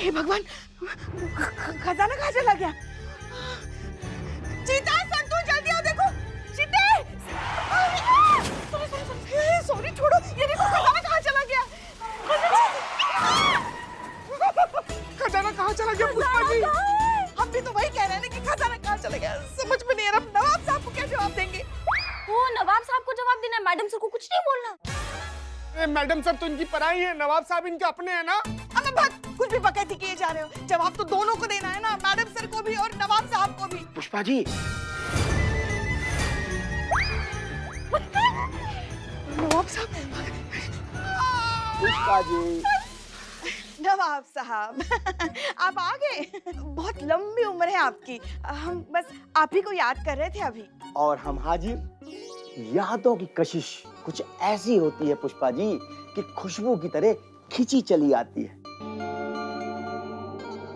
हे भगवान, खजाना कहाँ चला गया? चीता, संतू, जल्दी आओ, देखो चीते। सॉरी, छोड़ो, ये देखो खजाना कहाँ चला गया? खजाना कहाँ चला गया पुष्पा जी? हम भी तो वही कह रहे हैं कि खजाना कहाँ चला गया, समझ में नहीं आ रहा। नवाब साहब को क्या जवाब देंगे? वो नवाब साहब को जवाब देना है, मैडम सर को कुछ नहीं बोलना। मैडम साहब तो इनकी पराई है, नवाब साहब इनके अपने हैं ना। अबे बस कुछ भी बकैती किए जा रहे हो, जवाब तो दोनों को देना है ना, मैडम सर को भी और नवाब साहब को भी। पुष्पा जी, नवाब साहब, पुष्पा जी, नवाब साहब आप आ गए। बहुत लंबी उम्र है आपकी, हम बस आप ही को याद कर रहे थे अभी। और हम हाजिर। यादों की कशिश कुछ ऐसी होती है पुष्पा जी कि खुशबू की तरह खिंची चली आती है।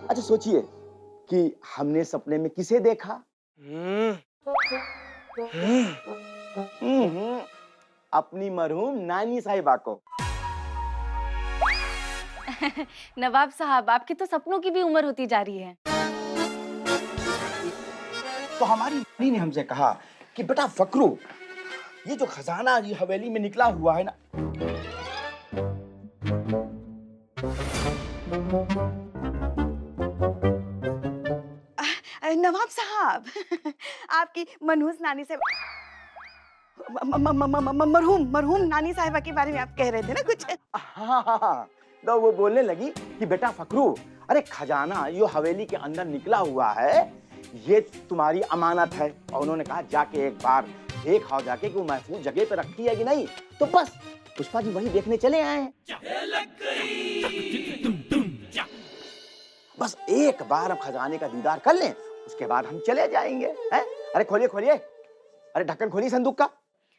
अच्छा सोचिए कि हमने सपने में किसे देखा? अपनी मरहूम नानी साहिबा को। नवाब साहब, आपकी तो सपनों की भी उम्र होती जा रही है। तो हमारी नानी ने हमसे कहा कि बेटा फकरू, ये जो खजाना ये हवेली में निकला हुआ है ना, नवाब साहब आपकी मनहूस नानी से मरहूम नानी साहिबा के बारे में आप कह रहे थे ना कुछ? हाँ, तो वो बोलने लगी कि बेटा फकरू, अरे खजाना यो हवेली के अंदर निकला हुआ है, ये तुम्हारी अमानत है। और उन्होंने कहा जाके एक बार देख आओ जाके कि वो महफूज जगह पे रखी है कि नहीं। तो बस पुष्पा जी वही देखने चले आए हैं। बस एक बार हम खजाने का दीदार कर लें, उसके बाद हम चले जाएंगे। हैं? अरे खोलिए खोलिए, अरे ढक्कन खोलिए संदूक का।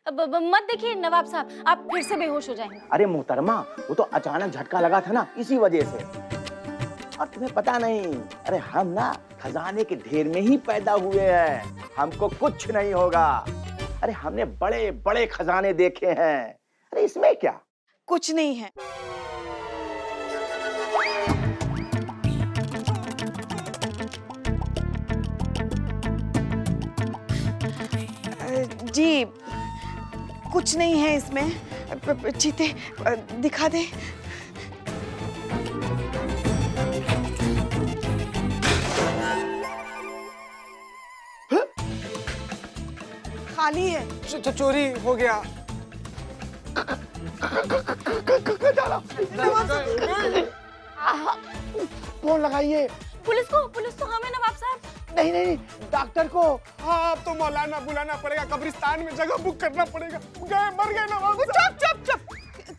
अब मत देखिए नवाब साहब, आप फिर से बेहोश हो जाएंगे। अरे मोहतरमा, वो तो अचानक झटका लगा था ना, इसी वजह से। और तुम्हें पता नहीं, अरे हम ना खजाने के ढेर में ही पैदा हुए हैं, हमको कुछ नहीं होगा। अरे हमने बड़े बड़े खजाने देखे हैं, अरे इसमें क्या? कुछ नहीं है। जी कुछ नहीं है इसमें। चीते दिखा दे। खाली है। चोरी हो गया। फोन लगाइए। पुलिस को हमें नवाब साहब। नहीं नहीं, डॉक्टर को। हाँ, अब तो मौलाना बुलाना पड़ेगा, कब्रिस्तान में जगह बुक करना पड़ेगा। गए, मर गए नवाब साहब। चुप,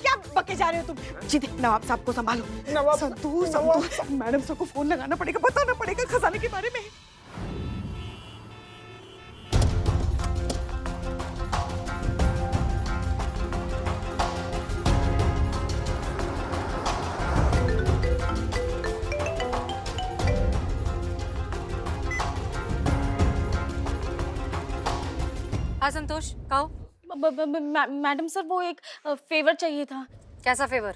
क्या बके जा रहे हो तुम? चीते नवाब साहब को संभालो। संतू, मैडम सर को फोन लगाना पड़ेगा, बताना पड़ेगा खजाने के बारे में। हाँ संतोष, कहो। मैडम सर, वो एक फेवर चाहिए था। कैसा फेवर?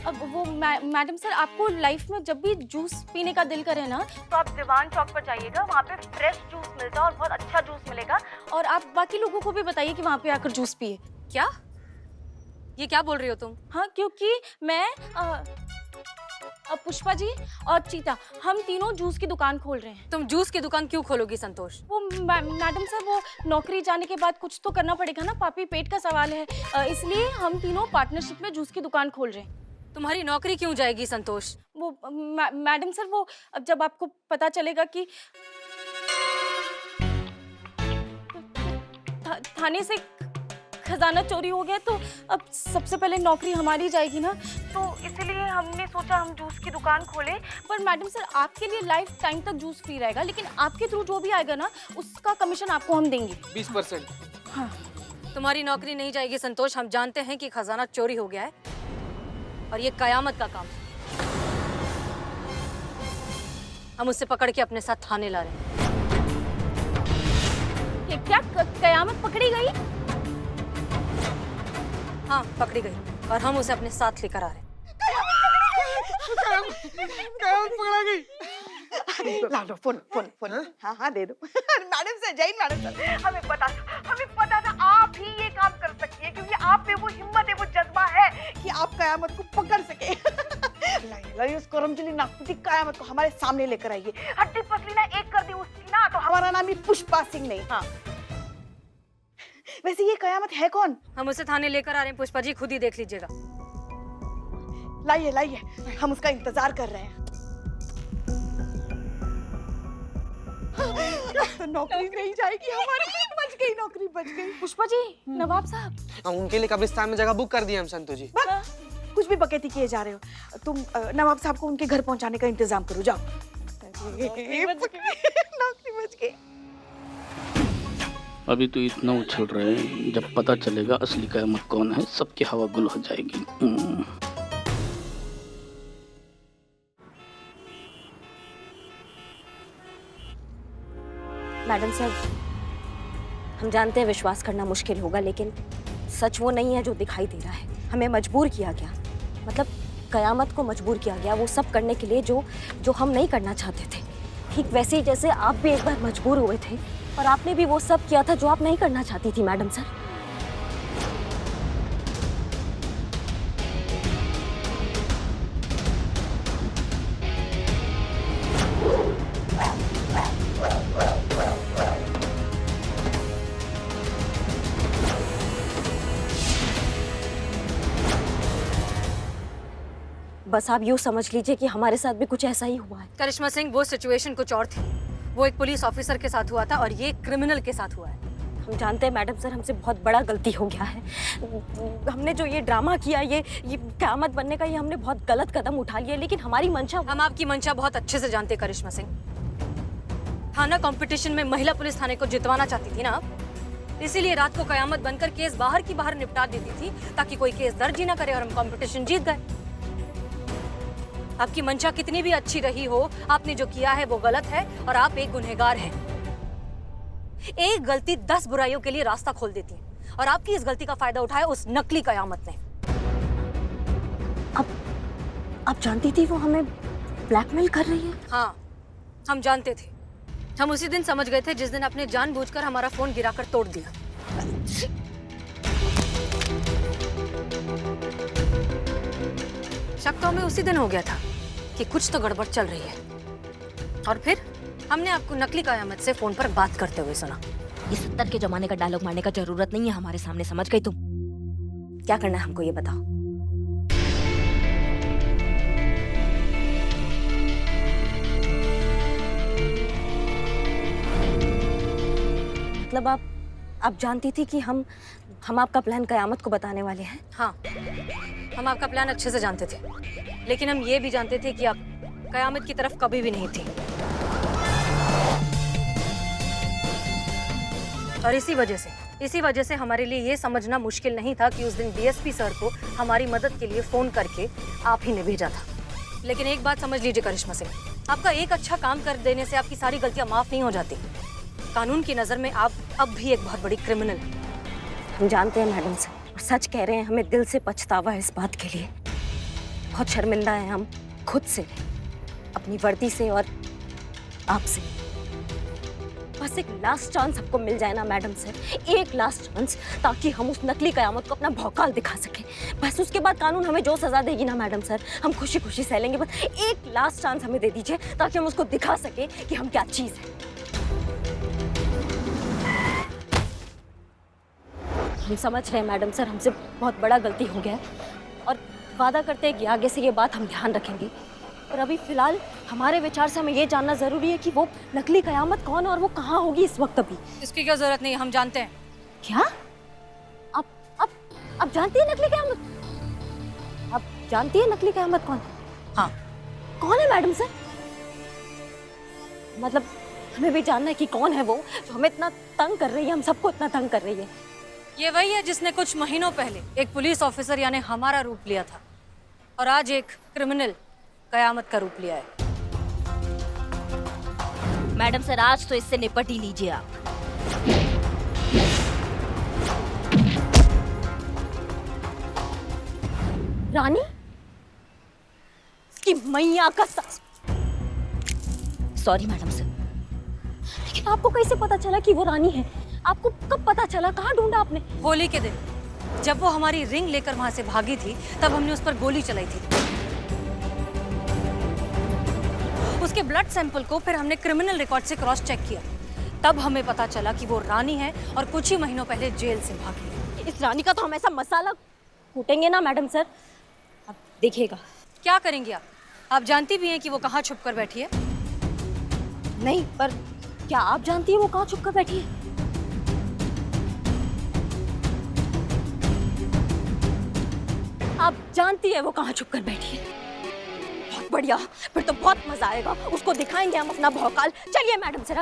अब वो मैडम सर, आपको लाइफ में जब भी जूस पीने का दिल करे ना, तो आप दीवान चौक पर जाइएगा, वहाँ पे फ्रेश जूस मिलता है और बहुत अच्छा जूस मिलेगा। और आप बाकी लोगों को भी बताइए कि वहाँ पे आकर जूस पिए। क्या? ये क्या बोल रही हो तुम? हाँ, क्योंकि मैं पुष्पा जी और चीता, हम तीनों जूस की दुकान खोल रहे हैं। तुम जूस की दुकान क्यों खोलोगी संतोष? वो मैडम सर, वो नौकरी जाने के बाद कुछ तो करना पड़ेगा ना, पापी पेट का सवाल है, इसलिए हम तीनों पार्टनरशिप में जूस की दुकान खोल रहे हैं। तुम्हारी नौकरी क्यों जाएगी संतोष? वो मैडम सर, वो अब जब आपको पता चलेगा कि थाने से खजाना चोरी हो गया, तो अब सबसे पहले नौकरी हमारी जाएगी ना, तो इसीलिए हमने सोचा हम जूस की दुकान खोले। पर मैडम सर, आपके लिए लाइफ टाइम तक जूस फ्री रहेगा, लेकिन आपके थ्रू जो भी आएगा ना, उसका कमीशन आपको हम देंगे 20%। हाँ। तुम्हारी नौकरी नहीं जाएगी संतोष, हम जानते हैं कि खजाना चोरी हो गया है और ये कयामत का काम है। हम उसे पकड़ के अपने साथ थाने ला रहे हैं। ये क्या कयामत पकड़ी गई? हाँ, पकड़ी गई और हम उसे अपने साथ लेकर आ रहे हैं। कयामत पकड़ा गई। ला लो फोन फोन फोन। हाँ हाँ दे दो। Madam sir, Jain madam sir, हमें पता था आप ही ये काम कर सकती है, क्योंकि आप में वो हिम्मत है, वो जज्बा है कि आप कयामत को पकड़ सके। लाइए उस करमचली नागपुती कयामत को हमारे सामने लेकर आइए। हड्डी पसली ना एक कर दी उसकी ना, तो हमारा नाम ही पुष्पा सिंह नहीं। हाँ वैसे ये कयामत है कौन? हम उसे थाने लेकर आ रहे हैं पुष्पा जी, खुद ही देख लीजिएगा। लाइए लाइए, हम उसका इंतजार कर रहे हैं। तो नौकरी नहीं जाएगी हमारी, बच गई नौकरी, बच गई। पुष्पा जी, नवाब साहब। हम उनके लिए कब्रिस्तान में जगह बुक कर दिया हम संतोष जी। कुछ भी बकैती किए जा रहे हो तुम। नवाब साहब को उनके घर पहुंचाने का इंतजाम करो, जाओ। नौकरी बच गई। अभी तो इतना उछल रहे हैं, जब पता चलेगा असली कयामत कौन है, सबकी हवा गुल हो जाएगी। मैडम साहब, हम जानते हैं विश्वास करना मुश्किल होगा, लेकिन सच वो नहीं है जो दिखाई दे रहा है। हमें मजबूर किया गया, मतलब कयामत को मजबूर किया गया वो सब करने के लिए जो हम नहीं करना चाहते थे। ठीक वैसे ही जैसे आप भी एक बार मजबूर हुए थे और आपने भी वो सब किया था जो आप नहीं करना चाहती थी मैडम सर। बस आप यूँ समझ लीजिए कि हमारे साथ भी कुछ ऐसा ही हुआ है। करिश्मा सिंह, वो सिचुएशन कुछ और थी। वो एक पुलिस ऑफिसर के साथ हुआ था और ये क्रिमिनल के साथ हुआ है। हम जानते हैं मैडम सर, हमसे बहुत बड़ा गलती हो गया है। हमने जो ये ड्रामा किया, ये क़यामत बनने का, ये हमने बहुत गलत कदम उठा लिया, लेकिन हमारी मंशा। हम आपकी मंशा बहुत अच्छे से जानते हैं करिश्मा सिंह। थाना कंपटीशन में महिला पुलिस थाने को जितवाना चाहती थी ना आप, इसीलिए रात को कयामत बनकर केस बाहर की बाहर निपटा देती थी, ताकि कोई केस दर्ज ही ना करे और हम कंपटीशन जीत गए। आपकी मंशा कितनी भी अच्छी रही हो, आपने जो किया है वो गलत है और आप एक गुनहगार हैं। एक गलती 10 बुराइयों के लिए रास्ता खोल देती है, और आपकी इस गलती का फायदा उठाया उस नकली कयामत ने। आप जानती थी वो हमें ब्लैकमेल कर रही है? हाँ, हम जानते थे। हम उसी दिन समझ गए थे जिस दिन आपने जानबूझकर हमारा फोन गिराकर तोड़ दिया। शक तो हमें उसी दिन हो गया था कि कुछ तो गड़बड़ चल रही है, और फिर हमने आपको नकली कयामत से फोन पर बात करते हुए सुना। ये 70 के जमाने का डायलॉग मारने का जरूरत नहीं है हमारे सामने, समझ गई तुम? क्या करना है हमको ये बताओ। मतलब आप जानती थी कि हम आपका प्लान कयामत को बताने वाले हैं? हाँ, हम आपका प्लान अच्छे से जानते थे, लेकिन हम ये भी जानते थे कि आप कयामत की तरफ कभी भी नहीं थी। और इसी वजह से हमारे लिए ये समझना मुश्किल नहीं था कि उस दिन डीएसपी सर को हमारी मदद के लिए फोन करके आप ही ने भेजा था। लेकिन एक बात समझ लीजिए करिश्मा सिंह, आपका एक अच्छा काम कर देने से आपकी सारी गलतियां माफ नहीं हो जाती। कानून की नजर में आप अब भी एक बहुत बड़ी क्रिमिनल हैं। हम जानते हैं मैडम सर, और सच कह रहे हैं, हमें दिल से पछतावा है इस बात के लिए। बहुत शर्मिंदा हैं हम खुद से, अपनी वर्दी से और आपसे। बस एक लास्ट चांस हमको मिल जाए ना मैडम सर, एक लास्ट चांस, ताकि हम उस नकली कयामत को अपना भौकाल दिखा सके। बस उसके बाद कानून हमें जो सजा देगी ना मैडम सर, हम खुशी खुशी सह लेंगे। बस एक लास्ट चांस हमें दे दीजिए, ताकि हम उसको दिखा सके कि हम क्या चीज़ है। हम समझ रहे हैं मैडम सर, हमसे बहुत बड़ा गलती हो गया है, और वादा करते हैं कि आगे से ये बात हम ध्यान रखेंगे। और अभी फिलहाल हमारे विचार से हमें ये जानना जरूरी है कि वो नकली कयामत कौन है और वो कहाँ होगी इस वक्त। अभी इसकी क्या जरूरत नहीं है, हम जानते हैं। क्या आप जानती है नकली कयामत? आप जानती है नकली कयामत कौन है? हाँ। कौन है मैडम सर? मतलब हमें भी जानना है कि कौन है वो जो हमें इतना तंग कर रही है, हम सबको इतना तंग कर रही है। ये वही है जिसने कुछ महीनों पहले एक पुलिस ऑफिसर यानी हमारा रूप लिया था, और आज एक क्रिमिनल कयामत का रूप लिया है। मैडम सर, आज तो इससे निपट ही लीजिए आप। रानी? आपकी मैया का सॉरी मैडम सर, लेकिन आपको कैसे पता चला कि वो रानी है? आपको कब पता चला? कहाँ ढूंढा आपने? होली के दिन जब वो हमारी रिंग लेकर वहां से भागी थी, तब हमने उस पर गोली चलाई थी। उसके ब्लड सैंपल को फिर हमने क्रिमिनल रिकॉर्ड से क्रॉस चेक किया, तब हमें पता चला कि वो रानी है और कुछ ही महीनों पहले जेल से भागी है। इस रानी का तो हम ऐसा मसाला कूटेंगे ना मैडम सर, अब देखिएगा। क्या करेंगे आप जानती भी हैं कि वो कहाँ छुप कर बैठी है? नहीं, पर क्या आप जानती हैं वो कहाँ छुप कर बैठी है? आप जानती है वो कहाँ छुप कर बैठी है? बहुत बढ़िया, फिर तो बहुत मजा आएगा। उसको दिखाएंगे हम अपना भौकाल। चलिए मैडम सर,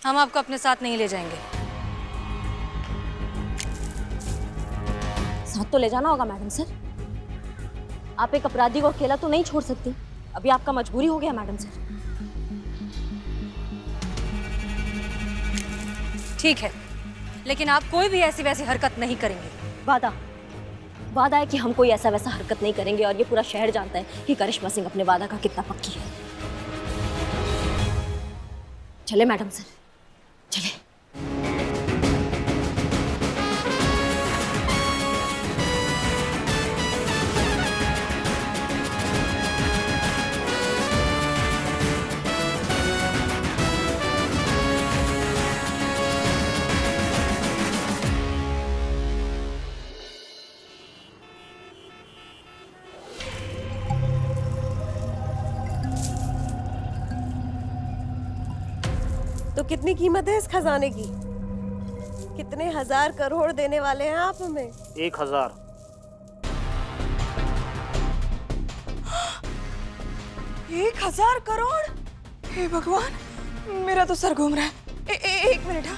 हम आपको अपने साथ नहीं ले जाएंगे। साथ तो ले जाना होगा मैडम सर। आप एक अपराधी को अकेला तो नहीं छोड़ सकती। अभी आपका मजबूरी हो गया मैडम सर। ठीक है, लेकिन आप कोई भी ऐसी वैसी हरकत नहीं करेंगे। वादा है कि हम कोई ऐसा वैसा हरकत नहीं करेंगे, और ये पूरा शहर जानता है कि करिश्मा सिंह अपने वादा का कितना पक्की है। चले मैडम सर, चले। तो कितनी कीमत है इस खजाने की? कितने हजार करोड़ देने वाले हैं आप हमें? 1000। एक 1000 करोड़? हे भगवान, मेरा तो सर घूम रहा है। एक मिनट। हाँ,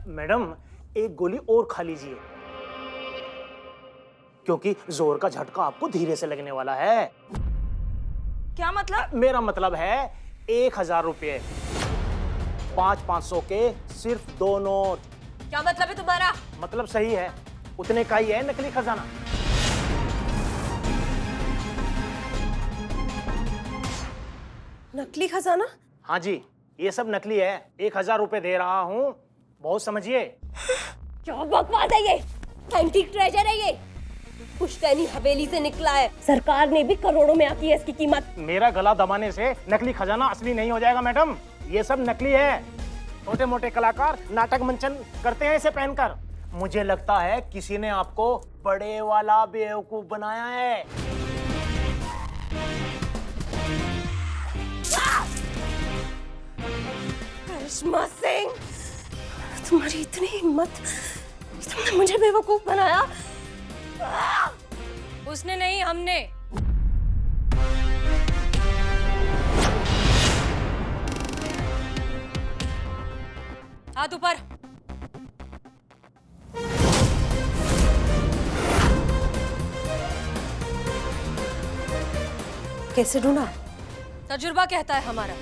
मैडम एक गोली और खा लीजिए, क्योंकि जोर का झटका आपको धीरे से लगने वाला है। क्या मतलब? मेरा मतलब है 1000 रुपये, 500 के सिर्फ 2 नोट। क्या मतलब है तुम्हारा? मतलब सही है, उतने का ही है नकली खजाना। नकली खजाना? हाँ जी, ये सब नकली है। 1000 रुपये दे रहा हूँ, बहुत समझिए। क्या बकवास है ये? एंटीक ट्रेजर है ये, पुश्तैनी हवेली से निकला है। सरकार ने भी करोड़ों में आकी है इसकी कीमत। मेरा गला दबाने से नकली खजाना असली नहीं हो जाएगा मैडम, ये सब नकली है। छोटे मोटे कलाकार नाटक मंचन करते हैं इसे पहनकर। मुझे लगता है किसी ने आपको बड़े वाला बेवकूफ बनाया है। करिश्मा सिंह, तुम्हारी इतनी हिम्मत, तुमने मुझे बेवकूफ बनाया। उसने नहीं, हमने। हाथ ऊपर। कैसे ढूंढा? तजुर्बा कहता है हमारा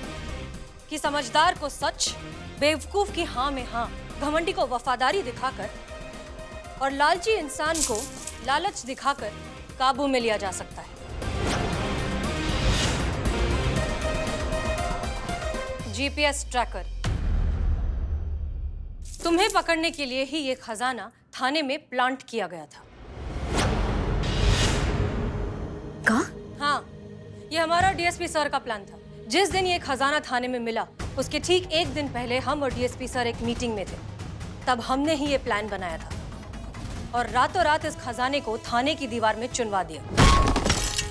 कि समझदार को सच, बेवकूफ की हाँ में हाँ, घमंडी को वफादारी दिखाकर और लालची इंसान को लालच दिखाकर काबू में लिया जा सकता है। GPS tracker. तुम्हें पकड़ने के लिए ही ये खजाना थाने में प्लांट किया गया था। कहाँ? हाँ, ये हमारा डीएसपी सर का प्लान था। जिस दिन ये खजाना थाने में मिला, उसके ठीक एक दिन पहले हम और डीएसपी सर एक मीटिंग में थे। तब हमने ही ये प्लान बनाया था और रातों रात इस खजाने को थाने की दीवार में चुनवा दिया।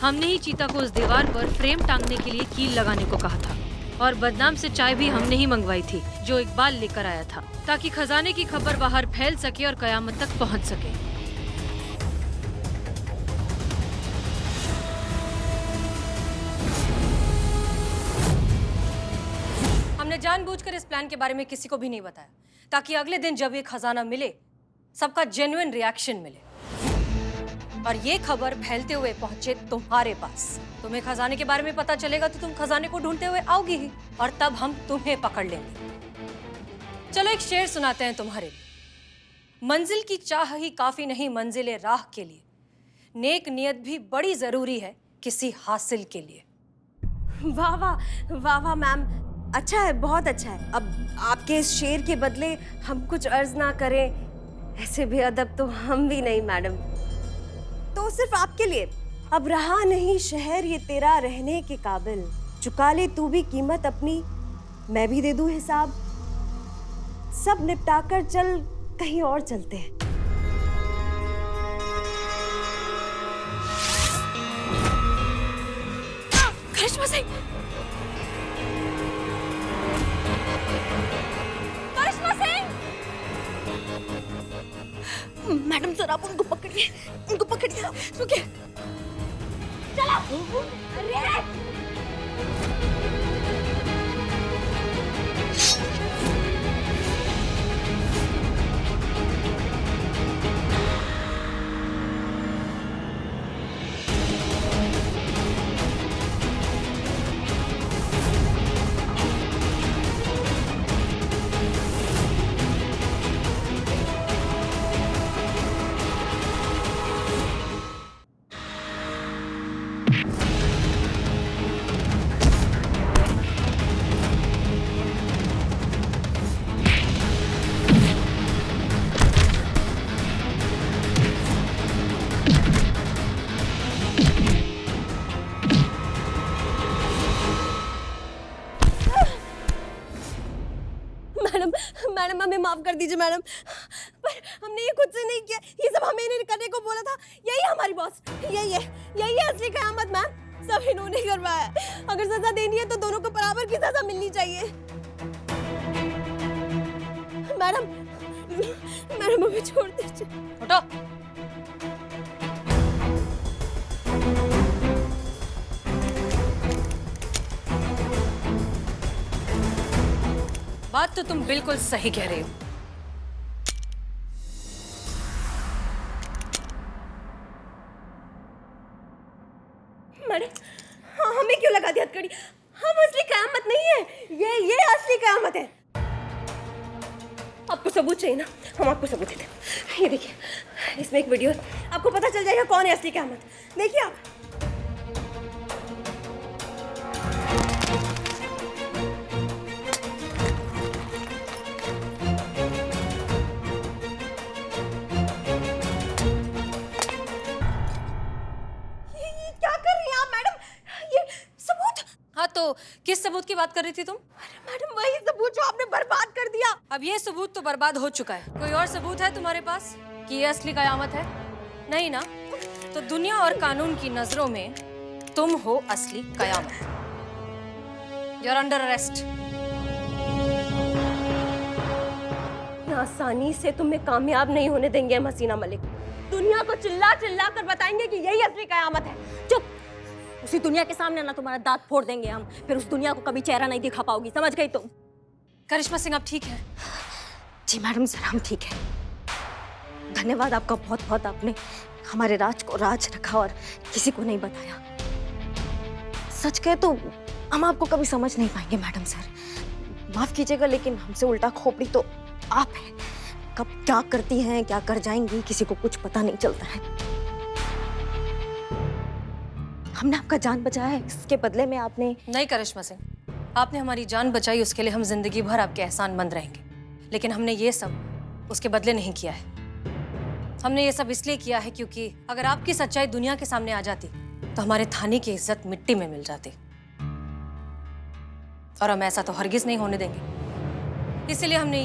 हमने ही चीता को उस दीवार पर फ्रेम टांगने के लिए कील लगाने को कहा था, और बदनाम से चाय भी हमने ही मंगवाई थी, जो इकबाल लेकर आया था, ताकि खजाने की खबर बाहर फैल सके और कयामत तक पहुंच सके। हमने जानबूझकर इस प्लान के बारे में किसी को भी नहीं बताया, ताकि अगले दिन जब ये खजाना मिले, सबका जेन्युइन रिएक्शन मिले और ये खबर फैलते हुए पहुंचे तुम्हारे पास। तुम्हें खजाने के बारे में पता चलेगा तो तुम खजाने को ढूंढते हुए आओगी ही, और तब हम तुम्हें पकड़ लेंगे। चलो एक शेर सुनाते हैं तुम्हारे लिए। मंजिल की चाह ही काफी नहीं मंजिले राह के लिए, नेक नियत भी बड़ी जरूरी है किसी हासिल के लिए। वाह वाह वाह वाह मैम, अच्छा है, बहुत अच्छा है। अब आपके इस शेर के बदले हम कुछ अर्ज ना करें, ऐसे भी अदब तो हम भी नहीं मैडम। तो सिर्फ आपके लिए, अब रहा नहीं शहर ये तेरा रहने के काबिल, चुका ले तू भी कीमत अपनी, मैं भी दे दूं हिसाब, सब निपटाकर चल कहीं और चलते हैं। करिश्मा सिंह, करिश्मा सिंह! मैडम सर आप उनको पकड़िए, उनको पकड़िए, रुकिए। चलो। अरे मैडम हमें माफ कर दीजिए मैडम, पर हमने ये खुद से नहीं किया, ये सब हमें इन्हें करने को बोला था। यही हमारी बॉस, यही है असली कयामत मैम, सब इन्होंने करवाया। अगर सजा देनी है तो दोनों को बराबर की सजा मिलनी चाहिए। मैडम हमें छोड़ दीजिए। उठो। बात तो तुम बिल्कुल सही कह रही हो। मैडम हमें क्यों लगा दी हथकड़ी? हम असली कयामत नहीं है, ये असली कयामत है। आपको सबूत चाहिए ना, हम आपको सबूत देते हैं। ये देखिए, इसमें एक वीडियो है, आपको पता चल जाएगा कौन है असली कयामत। देखिए आप। तो किस सबूत की बात कर रही थी तुम? अरे मैडम वही सबूत जो आपने बर्बाद कर दिया। अब ये सबूत तो बर्बाद हो चुका है। कोई और सबूत है तुम्हारे पास कि ये असली कयामत है? नहीं ना? तो दुनिया और कानून की नजरों में तुम हो असली कयामत। You're under arrest। आसानी से तुम्हें कामयाब नहीं होने देंगे हम हसीना मलिक। दुनिया को चिल्ला चिल्ला कर बताएंगे कि यही असली कयामत है। चुप! उसी दुनिया के सामने ना तुम्हारा दांत फोड़ देंगे हम, फिर उस दुनिया को कभी चेहरा नहीं दिखा पाओगी, समझ गई तुम? करिश्मा सिंह आप ठीक है? जी मैडम सर, हम ठीक है। धन्यवाद आपका बहुत बहुत, आपने हमारे राज को राज रखा और किसी को नहीं बताया। सच कहे तो हम आपको कभी समझ नहीं पाएंगे मैडम सर, माफ कीजिएगा, लेकिन हमसे उल्टा खोपड़ी तो आप हैं। कब क्या करती हैं, क्या कर जाएंगी, किसी को कुछ पता नहीं चलता है। हमने आपका जान बचाया है, इसके बदले में आपने... नहीं करिश्मा सिंह, आपने हमारी जान बचाई, उसके लिए हम जिंदगी भर आपके एहसानमंद रहेंगे। लेकिन हमने ये सब उसके बदले नहीं किया है। हमने ये सब इसलिए किया है क्योंकि अगर आपकी सच्चाई दुनिया के सामने आ जाती तो हमारे थाने की इज्जत मिट्टी में मिल जाती, और हम ऐसा तो हरगिज नहीं होने देंगे। इसलिए हमने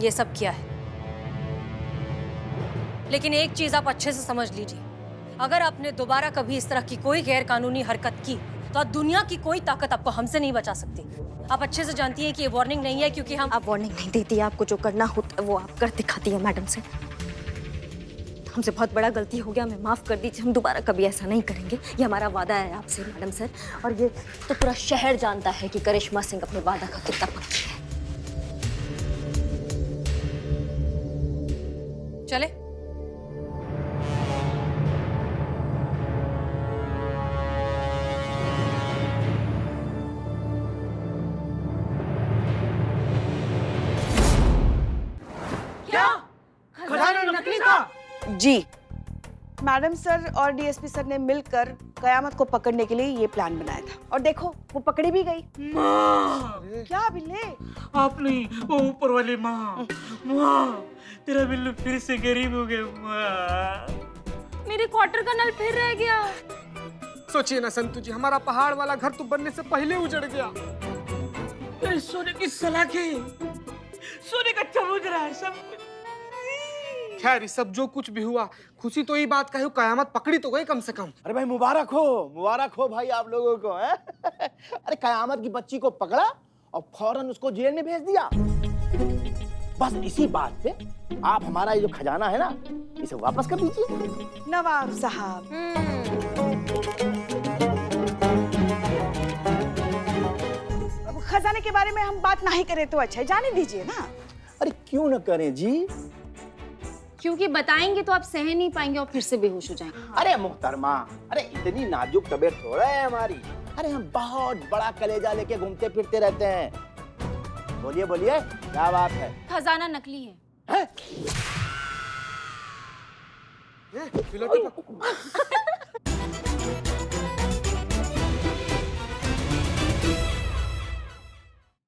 ये सब किया है। लेकिन एक चीज आप अच्छे से समझ लीजिए, अगर आपने दोबारा कभी इस तरह की कोई गैर कानूनी हरकत की तो दुनिया की कोई ताकत आपको हमसे नहीं बचा सकती। आप अच्छे से जानती हैं कि ये वार्निंग नहीं है, क्योंकि हम... आप वार्निंग नहीं देती, आपको जो करना होता है वो आप कर दिखाती है मैडम सर। हमसे बहुत बड़ा गलती हो गया, हमें माफ कर दीजिए, हम दोबारा कभी ऐसा नहीं करेंगे, ये हमारा वादा है आपसे मैडम सर। और ये तो पूरा शहर जानता है कि करिश्मा सिंह अपने वादा का कितना पक्की है। चले। जी, मैडम सर और डीएसपी सर ने मिलकर कयामत को पकड़ने के लिए ये प्लान बनाया था और देखो वो पकड़ी भी गई। क्या बिल्ले? आप नहीं, वो ऊपर वाली माँ। माँ, तेरा बिल्लू फिर से गरीब हो गया माँ। मेरे क्वार्टर का नल फिर रह गया। सोचिए ना संतु जी, हमारा पहाड़ वाला घर तो बनने से पहले उजड़ गया। अरे सोने की सलाखें, सोने का चबूतरा है सब कुछ। खैर ये सब जो कुछ भी हुआ, खुशी तो ये बात का है कयामत पकड़ी तो गई कम से कम। अरे भाई मुबारक हो भाई आप लोगों को हैं? अरे कयामत की बच्ची को पकड़ा और फौरन उसको जेल में भेज दिया। बस इसी बात पे आप हमारा ये जो खजाना है ना, इसे वापस कर दीजिए। नवाब साहब, अब खजाने के बारे में हम बात नहीं करें तो अच्छा है, जाने दीजिए ना। अरे क्यों न करें जी? क्योंकि बताएंगे तो आप सह नहीं पाएंगे और फिर से बेहोश हो जाएंगे। अरे मुहतरमा, अरे इतनी नाजुक तबीयत थोड़ा है हमारी। अरे हम बहुत बड़ा कलेजा लेके घूमते फिरते रहते हैं। बोलिए बोलिए, क्या बात है? खजाना नकली है। हैं? फिलौटी